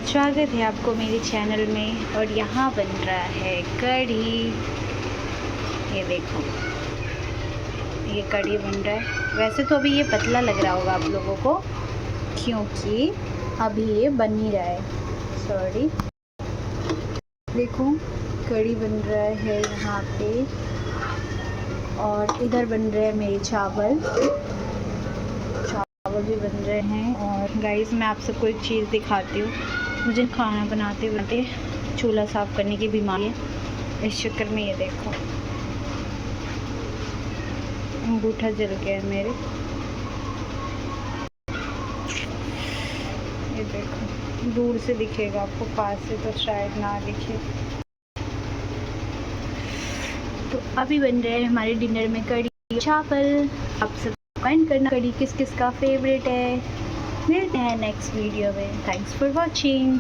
स्वागत है आपको मेरे चैनल में। और यहाँ बन रहा है कढ़ी। ये देखो, ये कढ़ी बन रहा है। वैसे तो अभी ये पतला लग रहा होगा आप लोगों को, क्योंकि अभी ये बन ही रहा है। सॉरी, देखो कढ़ी बन रहा है यहाँ पे, और इधर बन रहे हैं मेरे चावल भी बन रहे हैं। और गाइस, मैं आप सबको एक चीज़ दिखाती हूँ। मुझे खाना बनाते बनाते चूल्हा साफ़ करने की बीमारी है। इस चक्कर में ये देखो, अंगूठा जल गया है मेरे। ये देखो, दूर से दिखेगा आपको, पास से तो शायद ना दिखे। तो अभी बन रहे हैं हमारे डिनर में कढ़ी चावल। आप सब कमेंट करना कढ़ी किस किस का फेवरेट है। मिलते हैं नेक्स्ट वीडियो में। Thanks for watching.